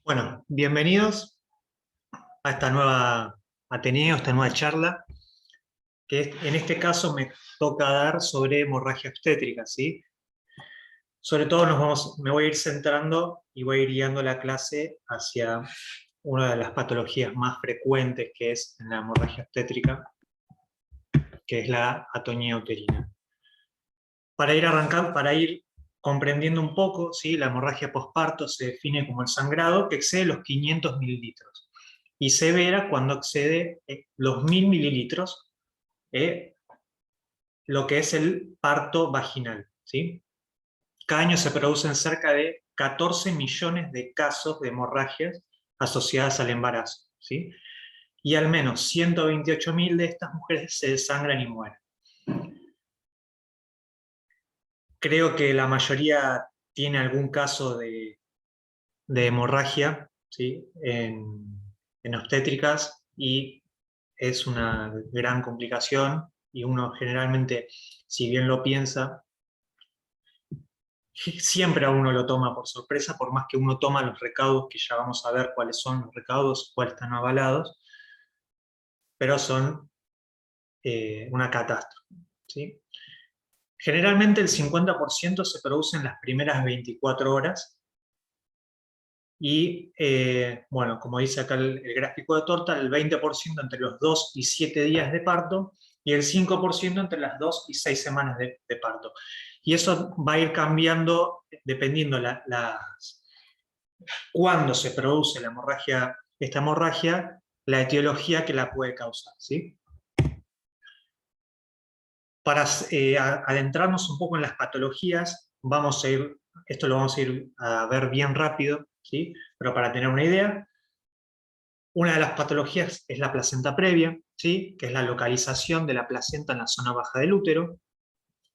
Bueno, bienvenidos a esta nueva Ateneo, esta nueva charla, en este caso me toca dar sobre hemorragia obstétrica, ¿sí? Sobre todo me voy a ir centrando y voy a ir guiando la clase hacia una de las patologías más frecuentes que es en la hemorragia obstétrica, que es la atonía uterina. Para ir arrancando, para ir comprendiendo un poco, ¿sí? La hemorragia posparto se define como el sangrado que excede los 500 mililitros y severa cuando excede los 1000 mililitros, lo que es el parto vaginal, ¿sí? Cada año se producen cerca de 14 millones de casos de hemorragias asociadas al embarazo, ¿sí? Y al menos 128.000 de estas mujeres se desangran y mueren. Creo que la mayoría tiene algún caso de hemorragia, ¿sí? En obstétricas, y es una gran complicación y uno generalmente, si bien lo piensa, siempre a uno lo toma por sorpresa, por más que uno toma los recaudos, que ya vamos a ver cuáles son los recaudos, cuáles están avalados, pero son una catástrofe, ¿sí? Generalmente el 50% se produce en las primeras 24 horas y, bueno, como dice acá el gráfico de Torta, el 20% entre los 2 y 7 días de parto y el 5% entre las 2 y 6 semanas de parto. Y eso va a ir cambiando dependiendo cuándo se produce esta hemorragia, la etiología que la puede causar, ¿sí? Para adentrarnos un poco en las patologías, esto lo vamos a ir a ver bien rápido, ¿sí? Pero para tener una idea, una de las patologías es la placenta previa, ¿sí? Que es la localización de la placenta en la zona baja del útero,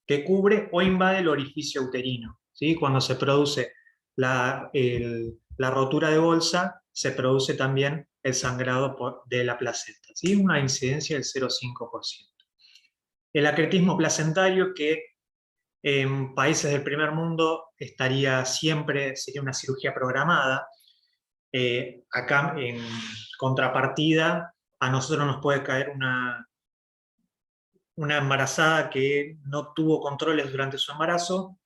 que cubre o invade el orificio uterino, ¿sí? Cuando se produce la rotura de bolsa, se produce también el sangrado de la placenta, ¿sí? Una incidencia del 0,5%. El acretismo placentario, que en países del primer mundo sería una cirugía programada. Acá, en contrapartida, a nosotros nos puede caer una embarazada que no tuvo controles durante su embarazo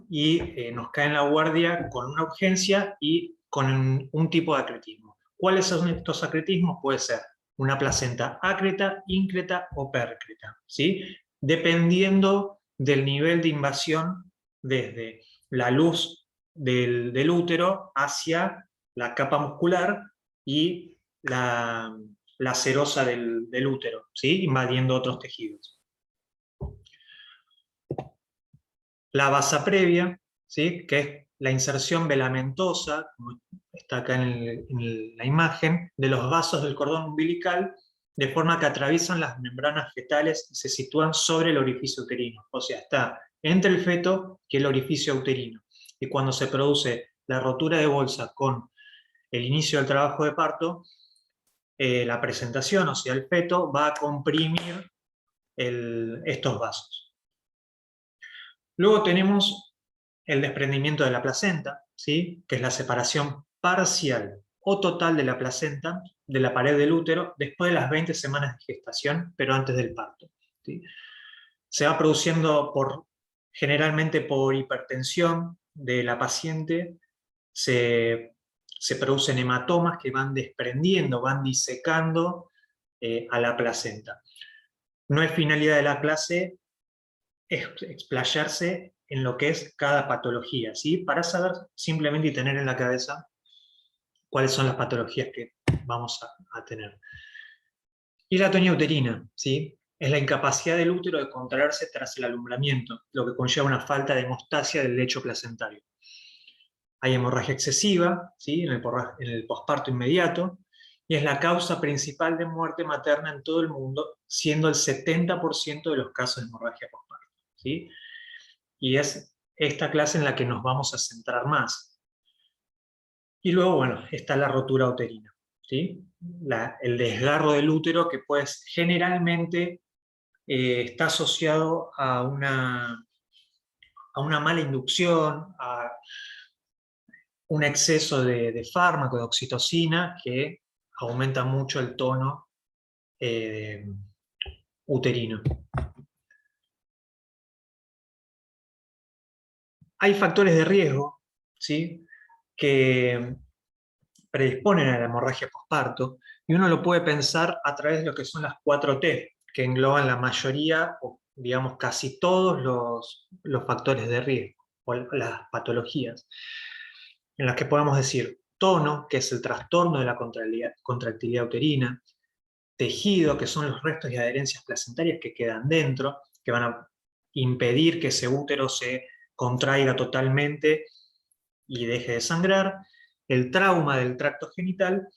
y nos cae en la guardia con una urgencia y con un tipo de acretismo. ¿Cuáles son estos acretismos? Puede ser una placenta acreta, íncreta o pércreta, ¿sí? Dependiendo del nivel de invasión desde la luz del útero hacia la capa muscular y la serosa del útero, ¿sí? Invadiendo otros tejidos. La basa previa, ¿sí? Que es la inserción velamentosa, como está acá en la imagen, de los vasos del cordón umbilical, de forma que atraviesan las membranas fetales y se sitúan sobre el orificio uterino. O sea, está entre el feto y el orificio uterino. Y cuando se produce la rotura de bolsa con el inicio del trabajo de parto, la presentación, o sea, el feto, va a comprimir estos vasos. Luego tenemos el desprendimiento de la placenta, ¿sí? Que es la separación parcial o total de la placenta de la pared del útero después de las 20 semanas de gestación, pero antes del parto, ¿sí? Se va produciendo generalmente por hipertensión de la paciente, se producen hematomas que van desprendiendo, van disecando a la placenta. No es finalidad de la clase explayarse en lo que es cada patología, ¿sí? Para saber simplemente y tener en la cabeza cuáles son las patologías que vamos a tener. Y la atonía uterina, ¿sí? Es la incapacidad del útero de contraerse tras el alumbramiento, lo que conlleva una falta de hemostasia del lecho placentario. Hay hemorragia excesiva, ¿sí? En el posparto inmediato, y es la causa principal de muerte materna en todo el mundo, siendo el 70% de los casos de hemorragia posparto, ¿sí? Y es esta clase en la que nos vamos a centrar más. Y luego, bueno, está la rotura uterina, ¿sí? El desgarro del útero, que pues generalmente está asociado a una mala inducción, un exceso de fármaco, de oxitocina, que aumenta mucho el tono uterino. Hay factores de riesgo, ¿sí?, que predisponen a la hemorragia posparto, y uno lo puede pensar a través de lo que son las 4T, que engloban la mayoría, o digamos casi todos los factores de riesgo, o las patologías, en las que podemos decir tono, que es el trastorno de la contractilidad uterina; tejido, que son los restos y adherencias placentarias que quedan dentro, que van a impedir que ese útero se contraiga totalmente y deje de sangrar; el trauma del tracto genital;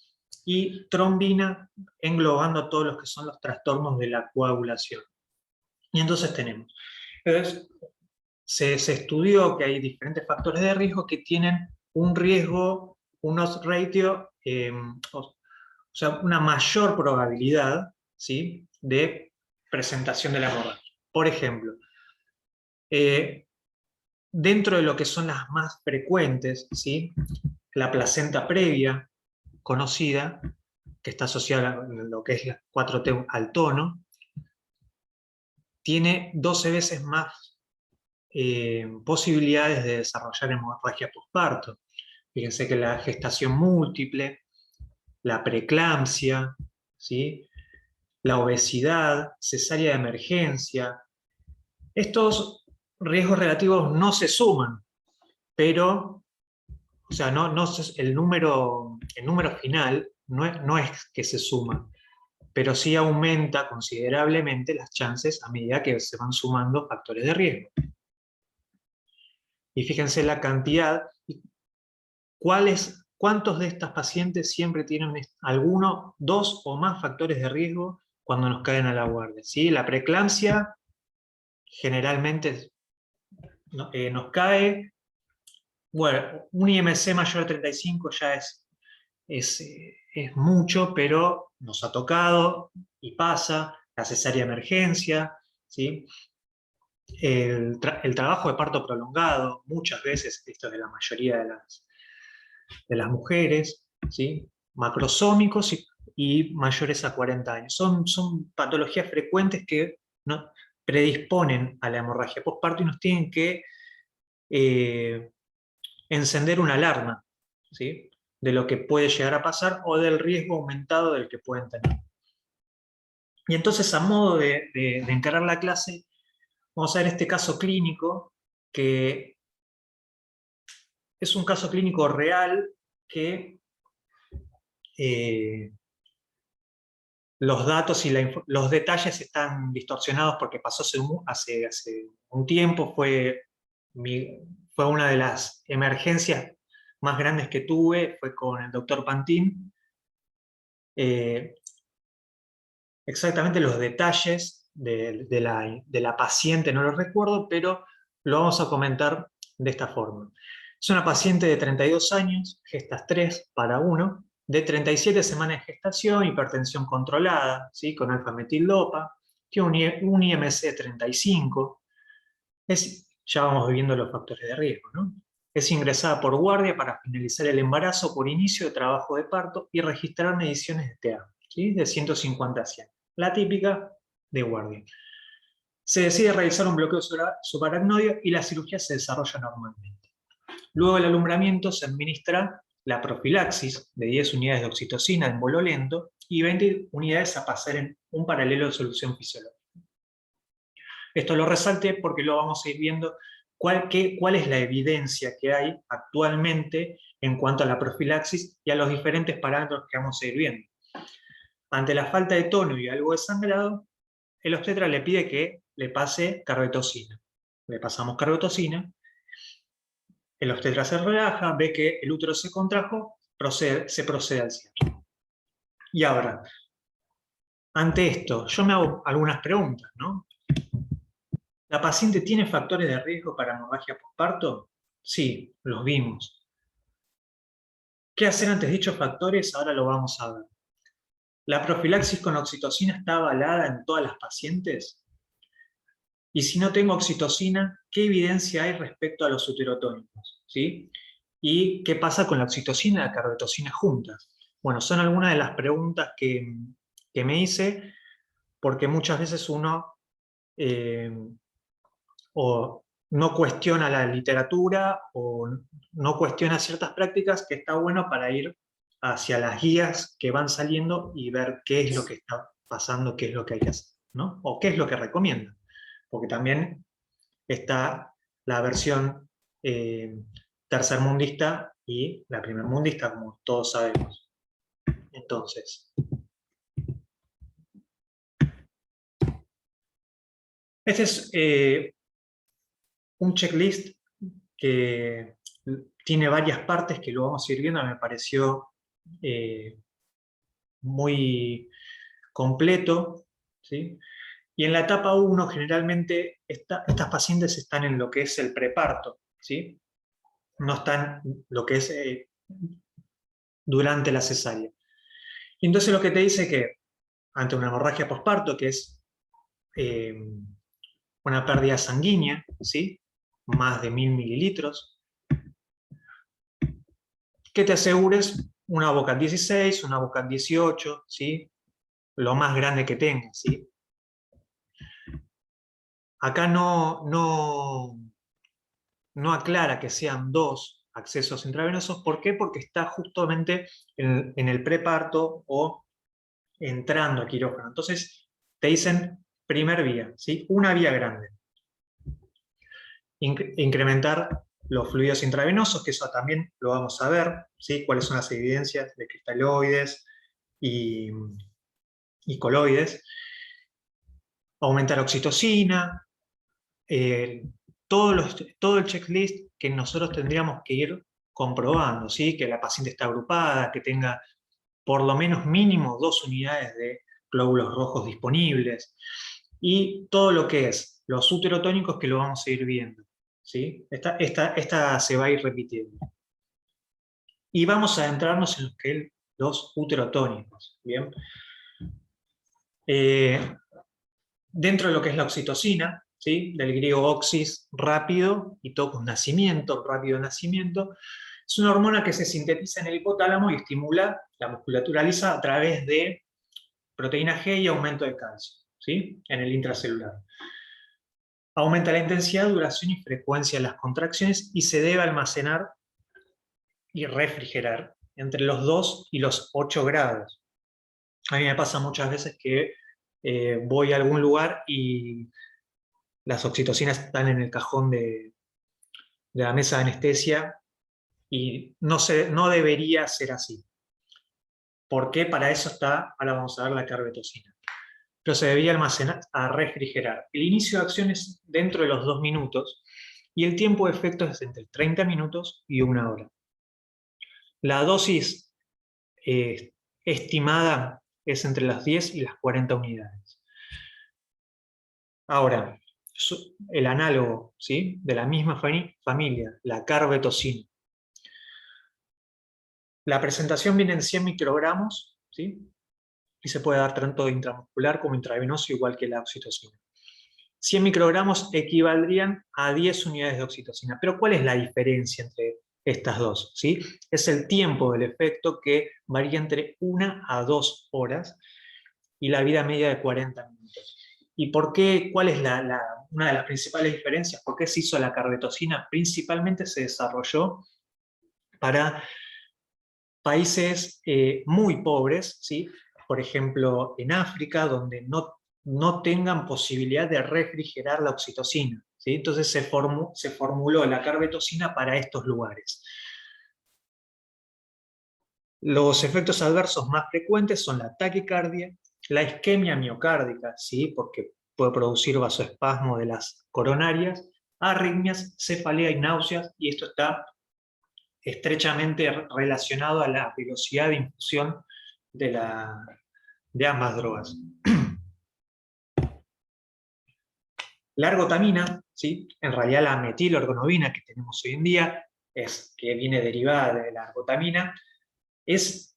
y trombina, englobando todos los que son los trastornos de la coagulación. Y entonces tenemos, entonces, se estudió que hay diferentes factores de riesgo que tienen un riesgo, unos ratios, o sea, una mayor probabilidad, ¿sí?, de presentación de la hemorragia. Por ejemplo, dentro de lo que son las más frecuentes, ¿sí?, la placenta previa, conocida, que está asociada a lo que es la 4T al tono, tiene 12 veces más posibilidades de desarrollar hemorragia posparto. Fíjense que la gestación múltiple, la preeclampsia, ¿sí?, la obesidad, cesárea de emergencia, estos riesgos relativos no se suman, pero, o sea, el número final no es que se suma, pero sí aumenta considerablemente las chances a medida que se van sumando factores de riesgo. Y fíjense la cantidad, cuántos de estas pacientes siempre tienen alguno, dos o más factores de riesgo cuando nos caen a la guardia, ¿sí? La preeclampsia generalmente nos cae, bueno, un IMC mayor a 35 ya es mucho, pero nos ha tocado y pasa. La cesárea de emergencia, ¿sí? El trabajo de parto prolongado, muchas veces, esto es de la mayoría de las mujeres, ¿sí?, macrosómicos y mayores a 40 años. Son patologías frecuentes que ¿no?, predisponen a la hemorragia posparto y nos tienen que encender una alarma, ¿sí?, de lo que puede llegar a pasar o del riesgo aumentado del que pueden tener. Y entonces, a modo de encarar la clase, vamos a ver este caso clínico, que es un caso clínico real que los datos y los detalles están distorsionados porque pasó hace un tiempo. Fue una de las emergencias más grandes que tuve, fue con el doctor Pantin. Exactamente los detalles de la paciente no los recuerdo, pero lo vamos a comentar de esta forma. Es una paciente de 32 años, gestas 3 para 1, de 37 semanas de gestación, hipertensión controlada, ¿sí?, con alfa-metildopa, tiene un IMC de 35, ya vamos viendo los factores de riesgo, ¿no? Es ingresada por guardia para finalizar el embarazo por inicio de trabajo de parto y registrar mediciones de TA, ¿sí?, de 150 a 100. La típica de guardia. Se decide realizar un bloqueo subaracnoideo y la cirugía se desarrolla normalmente. Luego del alumbramiento se administra la profilaxis de 10 unidades de oxitocina en bolo lento y 20 unidades a pasar en un paralelo de solución fisiológica. Esto lo resalté porque lo vamos a ir viendo cuál es la evidencia que hay actualmente en cuanto a la profilaxis y a los diferentes parámetros que vamos a ir viendo. Ante la falta de tono y algo de sangrado, el obstetra le pide que le pase carbetocina. Le pasamos carbetocina, el obstetra se relaja, ve que el útero se contrajo, se procede al cierre. Y ahora, ante esto, yo me hago algunas preguntas, ¿no? ¿La paciente tiene factores de riesgo para hemorragia posparto? Sí, los vimos. ¿Qué hacer ante dichos factores? Ahora lo vamos a ver. ¿La profilaxis con oxitocina está avalada en todas las pacientes? Y si no tengo oxitocina, ¿qué evidencia hay respecto a los uterotónicos? ¿Sí? ¿Y qué pasa con la oxitocina y la carbetocina juntas? Bueno, son algunas de las preguntas que me hice, porque muchas veces uno eh, o no cuestiona la literatura o no cuestiona ciertas prácticas, que está bueno para ir hacia las guías que van saliendo y ver qué es lo que está pasando, qué es lo que hay que hacer, ¿no? O qué es lo que recomiendan. Porque también está la versión tercermundista y la primermundista, como todos sabemos. Entonces, este es un checklist que tiene varias partes que lo vamos a ir viendo. Me pareció eh, muy completo, ¿sí? Y en la etapa 1 generalmente estas pacientes están en lo que es el preparto, ¿sí? No están lo que es durante la cesárea. Y entonces lo que te dice que ante una hemorragia posparto, que es eh, una pérdida sanguínea, ¿sí? Más de 1000 mililitros, que te asegures una BOCAT 16, una BOCAT 18, ¿sí? Lo más grande que tengas, ¿sí? Acá no aclara que sean 2 accesos intravenosos. ¿Por qué? Porque está justamente en el preparto o entrando a quirófano. Entonces te dicen primer vía, ¿sí? Una vía grande. Incrementar los fluidos intravenosos, que eso también lo vamos a ver, ¿sí? Cuáles son las evidencias de cristaloides y coloides. Aumentar oxitocina, eh, todo el checklist que nosotros tendríamos que ir comprobando, ¿sí? Que la paciente está agrupada, que tenga por lo menos mínimo 2 unidades de glóbulos rojos disponibles, y todo lo que es los uterotónicos, que lo vamos a ir viendo, ¿sí? Esta se va a ir repitiendo. Y vamos a adentrarnos en los uterotónicos, ¿bien? Eh, Dentro de lo que es la oxitocina, ¿sí? Del griego oxis, rápido, y tocos, nacimiento, rápido nacimiento, es una hormona que se sintetiza en el hipotálamo y estimula la musculatura lisa a través de proteína G y aumento de calcio, ¿sí? En el intracelular. Aumenta la intensidad, duración y frecuencia de las contracciones y se debe almacenar y refrigerar entre los 2 y los 8 grados. A mí me pasa muchas veces que voy a algún lugar y las oxitocinas están en el cajón de la mesa de anestesia, y no debería ser así. ¿Por qué? Para eso está, ahora vamos a ver, la carbetocina. Pero se debía almacenar, a refrigerar. El inicio de acción es dentro de los 2 minutos y el tiempo de efecto es entre 30 minutos y 1 hora. La dosis estimada es entre las 10 y las 40 unidades. Ahora, el análogo, ¿sí? De la misma familia, la carbetocina. La presentación viene en 100 microgramos, ¿sí? Y se puede dar tanto intramuscular como intravenoso, igual que la oxitocina. 100 microgramos equivaldrían a 10 unidades de oxitocina. Pero ¿cuál es la diferencia entre estas dos? ¿Sí? Es el tiempo del efecto, que varía entre 1 a 2 horas y la vida media de 40 minutos. ¿Y por qué? ¿Cuál es una de las principales diferencias? ¿Por qué se hizo la carbetocina? Principalmente se desarrolló para países muy pobres, ¿sí? Por ejemplo, en África, donde no tengan posibilidad de refrigerar la oxitocina, ¿sí? Entonces se formuló la carbetocina para estos lugares. Los efectos adversos más frecuentes son la taquicardia, la isquemia miocárdica, ¿sí? Porque puede producir vasoespasmo de las coronarias, arritmias, cefalea y náuseas, y esto está estrechamente relacionado a la velocidad de infusión de ambas drogas. La ergotamina, ¿sí? En realidad la metilorgonobina que tenemos hoy en día, que viene derivada de la ergotamina, es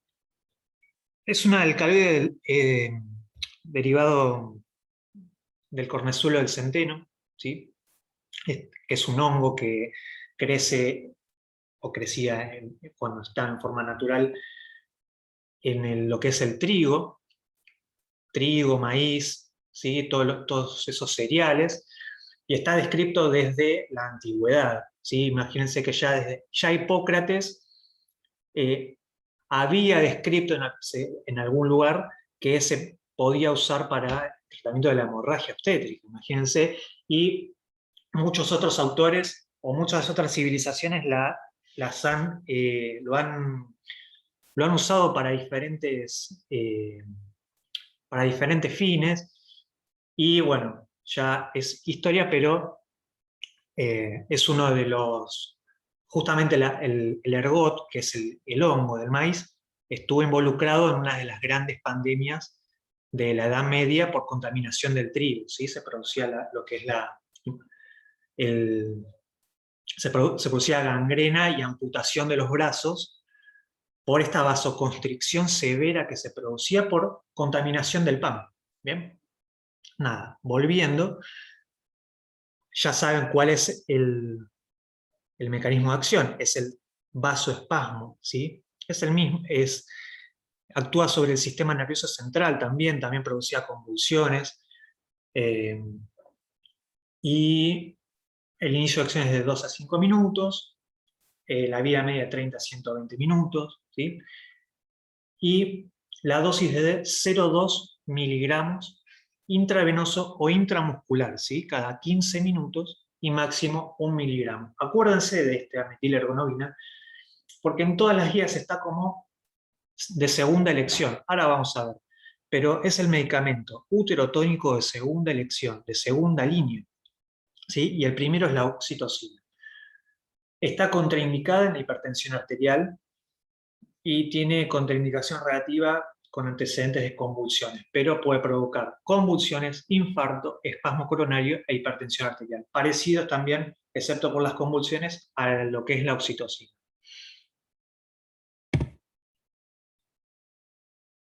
un alcaloide derivado del cornezuelo del centeno, ¿sí? Que es un hongo que crece o crecía cuando está en forma natural en lo que es el trigo, maíz, ¿sí? Todos esos cereales, y está descrito desde la antigüedad, ¿sí? Imagínense que ya Hipócrates eh, había descrito en algún lugar que se podía usar para el tratamiento de la hemorragia obstétrica, imagínense, y muchos otros autores o muchas otras civilizaciones lo han usado para diferentes fines, y bueno, ya es historia, pero es uno de los, justamente el ergot, que es el hongo del maíz, estuvo involucrado en una de las grandes pandemias de la Edad Media por contaminación del trigo, ¿sí? Se producía lo que es el, se producía gangrena y amputación de los brazos por esta vasoconstricción severa que se producía por contaminación del pan. Bien, nada, volviendo, ya saben cuál es el mecanismo de acción, es el vasoespasmo, ¿sí? Es el mismo, actúa sobre el sistema nervioso central también producía convulsiones, eh, y el inicio de acción es de 2 a 5 minutos, la vida media 30 a 120 minutos, ¿sí? Y la dosis de 0,2 miligramos intravenoso o intramuscular, ¿sí? Cada 15 minutos y máximo 1 miligramo. Acuérdense de esta metilergonobina, porque en todas las guías está como de segunda elección. Ahora vamos a ver. Pero es el medicamento uterotónico de segunda elección, de segunda línea, ¿sí? Y el primero es la oxitocina. Está contraindicada en la hipertensión arterial y tiene contraindicación relativa con antecedentes de convulsiones, pero puede provocar convulsiones, infarto, espasmo coronario e hipertensión arterial. Parecidos también, excepto por las convulsiones, a lo que es la oxitocina.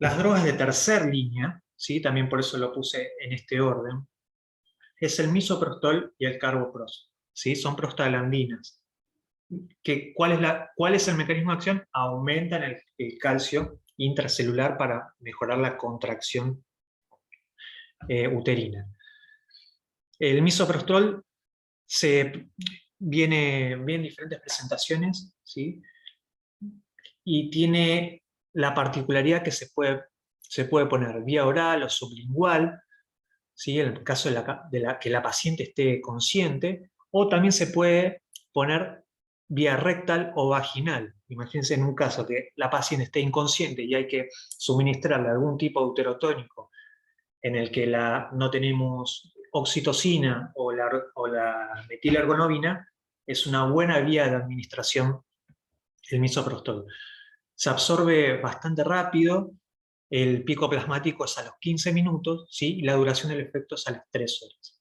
Las drogas de tercer línea, ¿sí? También por eso lo puse en este orden, es el misoprostol y el carboprost, ¿sí? Son prostaglandinas. ¿Cuál es el mecanismo de acción? Aumentan el calcio intracelular para mejorar la contracción uterina. El misoprostol viene en diferentes presentaciones, ¿sí? Y tiene la particularidad que se puede poner vía oral o sublingual, ¿sí? En el caso que la paciente esté consciente, o también se puede poner vía rectal o vaginal. Imagínense en un caso que la paciente esté inconsciente y hay que suministrarle algún tipo de uterotónico en el que no tenemos oxitocina o la metilergonobina, es una buena vía de administración el misoprostol. Se absorbe bastante rápido, el pico plasmático es a los 15 minutos, ¿sí? Y la duración del efecto es a las 3 horas.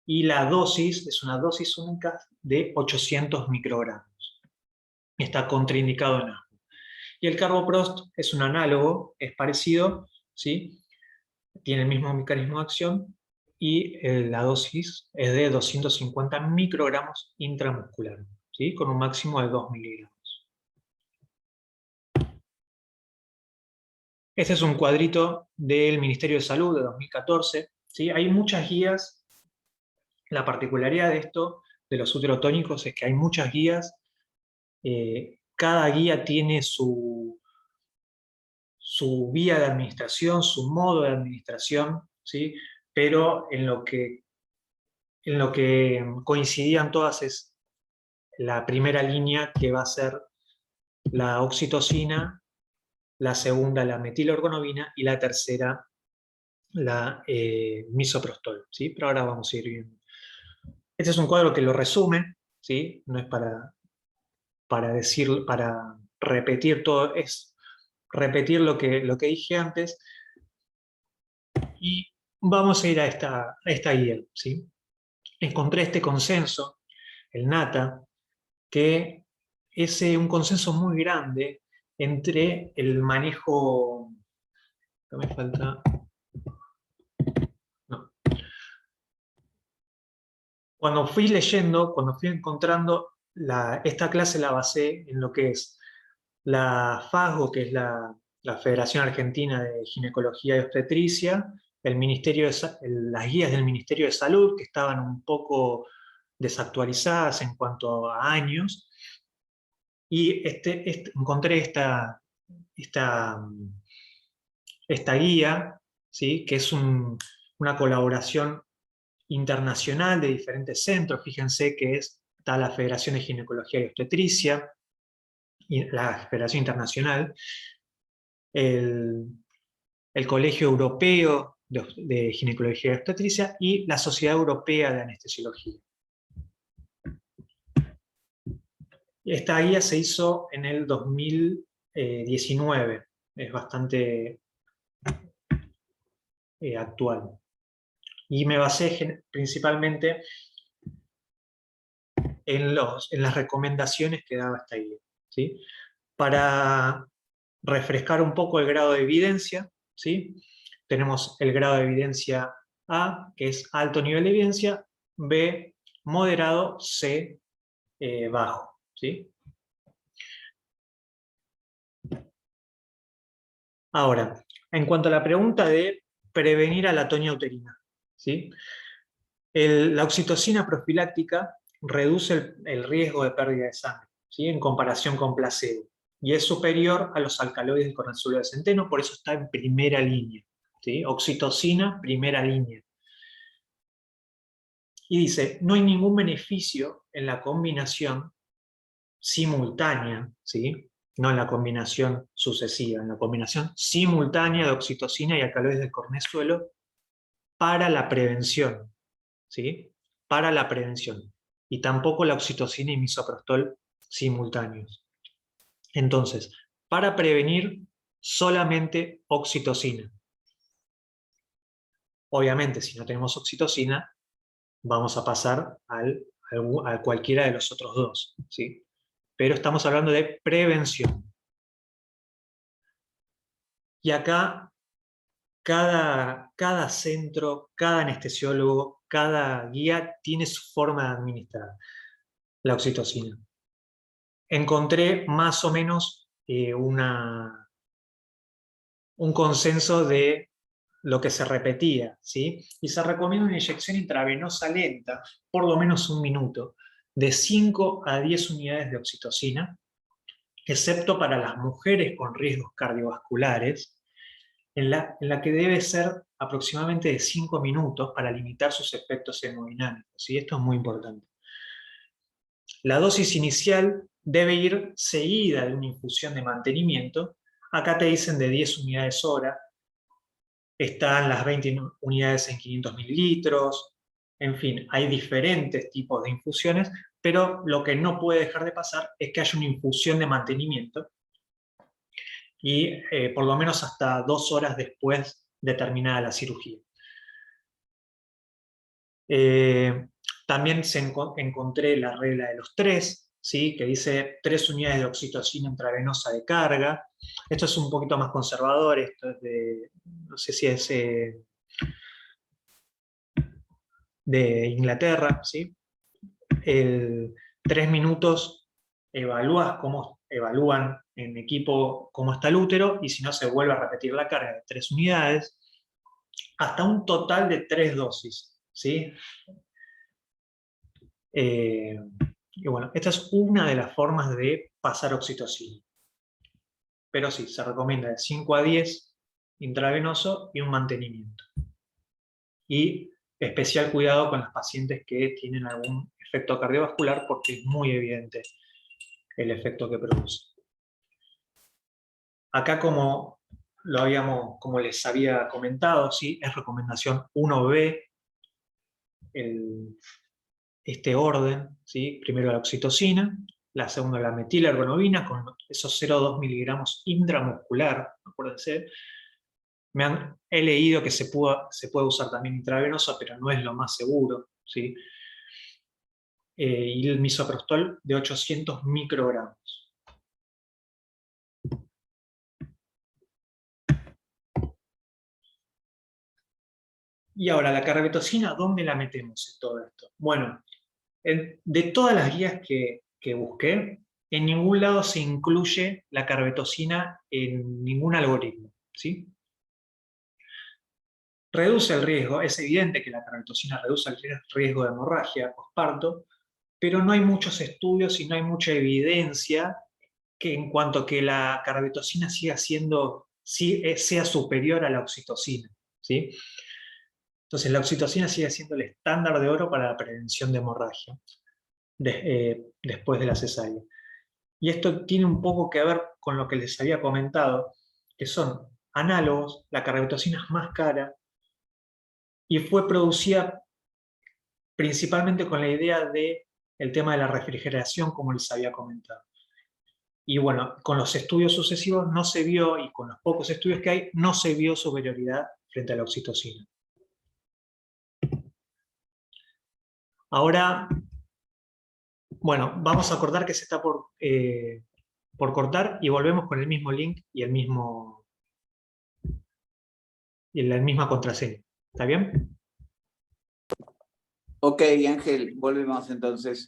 Y la dosis es una dosis única de 800 microgramos. Está contraindicado en asma. Y el carboprost es un análogo, es parecido, ¿sí? Tiene el mismo mecanismo de acción y la dosis es de 250 microgramos intramuscular, ¿sí? Con un máximo de 2 miligramos. Este es un cuadrito del Ministerio de Salud de 2014, ¿sí? Hay muchas guías. La particularidad de esto, de los uterotónicos, es que hay muchas guías. Cada guía tiene su vía de administración, su modo de administración, ¿sí? Pero en lo que coincidían todas es la primera línea, que va a ser la oxitocina, la segunda la metilorgonobina y la tercera la misoprostol, ¿sí? Pero ahora vamos a ir viendo. Este es un cuadro que lo resume, ¿sí? No es para repetir todo, es repetir lo que dije antes, y vamos a ir a esta guía, ¿sí? Encontré este consenso, el NATA, que es un consenso muy grande entre el manejo. ¿Qué me falta? No. Cuando fui leyendo, cuando fui encontrando esta clase la basé en lo que es la FASGO, que es la Federación Argentina de Ginecología y Obstetricia, las guías del Ministerio de Salud, que estaban un poco desactualizadas en cuanto a años, y encontré esta, esta guía, ¿sí? Que es una colaboración internacional de diferentes centros. Fíjense que está la Federación de Ginecología y Obstetricia, y la Federación Internacional, el, el Colegio Europeo de Ginecología y Obstetricia y la Sociedad Europea de Anestesiología. Esta guía se hizo en el 2019, es bastante actual. Y me basé principalmente en las recomendaciones que daba esta guía, ¿sí? Para refrescar un poco el grado de evidencia, ¿sí? Tenemos el grado de evidencia A, que es alto nivel de evidencia, B, moderado, C, bajo, ¿sí? Ahora, en cuanto a la pregunta de prevenir a la atonia uterina, ¿sí? La oxitocina profiláctica reduce el riesgo de pérdida de sangre, ¿sí? En comparación con placebo, y es superior a los alcaloides del corazón de centeno, por eso está en primera línea, ¿sí? Oxitocina, primera línea. Y dice, no hay ningún beneficio en la combinación simultánea, ¿sí? No en la combinación sucesiva, en la combinación simultánea de oxitocina y alcaloides del cornezuelo para la prevención, ¿sí? Para la prevención. Y tampoco la oxitocina y misoprostol simultáneos. Entonces, para prevenir, solamente oxitocina. Obviamente, si no tenemos oxitocina, vamos a pasar a cualquiera de los otros dos, ¿sí? Pero estamos hablando de prevención. Y acá, cada centro, cada anestesiólogo, cada guía tiene su forma de administrar la oxitocina. Encontré más o menos un consenso de lo que se repetía, ¿sí? Y se recomienda una inyección intravenosa lenta, por lo menos un minuto, de 5 a 10 unidades de oxitocina, excepto para las mujeres con riesgos cardiovasculares, en la que debe ser aproximadamente de 5 minutos para limitar sus efectos hemodinámicos, ¿sí? Esto es muy importante. La dosis inicial debe ir seguida de una infusión de mantenimiento. Acá te dicen de 10 unidades hora. Están las 20 unidades en 500 mililitros. En fin, hay diferentes tipos de infusiones, pero lo que no puede dejar de pasar es que haya una infusión de mantenimiento y por lo menos hasta 2 horas después de terminada la cirugía. También encontré la regla de los 3, ¿sí? Que dice 3 unidades de oxitocina intravenosa de carga. Esto es un poquito más conservador, esto es no sé si es de Inglaterra, ¿sí? 3 minutos evalúan en equipo cómo está el útero, y si no se vuelve a repetir la carga de 3 unidades, hasta un total de 3 dosis, ¿sí? Y bueno, esta es una de las formas de pasar oxitocina. Pero sí, se recomienda de 5 a 10 intravenoso y un mantenimiento. Y especial cuidado con las pacientes que tienen algún efecto cardiovascular, porque es muy evidente el efecto que produce. Acá, como les había comentado, ¿sí? Es recomendación 1B, este orden, ¿sí? Primero la oxitocina, la segunda la metilergonobina con esos 0,2 miligramos intramuscular, acuérdense. He leído que se puede usar también intravenosa, pero no es lo más seguro, ¿sí? Y el misoprostol de 800 microgramos. Y ahora, la carbetocina, ¿dónde la metemos en todo esto? Bueno, de todas las guías que que busqué, en ningún lado se incluye la carbetocina en ningún algoritmo, ¿sí? Reduce el riesgo, es evidente que la carbetocina reduce el riesgo de hemorragia postparto, pero no hay muchos estudios y no hay mucha evidencia que en cuanto a que la carbetocina siga siendo, sea superior a la oxitocina, ¿sí? Entonces la oxitocina sigue siendo el estándar de oro para la prevención de hemorragia después de la cesárea. Y esto tiene un poco que ver con lo que les había comentado, que son análogos, la carbetocina es más cara y fue producida principalmente con la idea de el tema de la refrigeración, como les había comentado. Y bueno, con los estudios sucesivos no se vio, y con los pocos estudios que hay, no se vio superioridad frente a la oxitocina. Ahora, bueno, vamos a acordar que se está por cortar y volvemos con el mismo link y la misma contraseña. ¿Está bien? Ok, Ángel, volvemos entonces.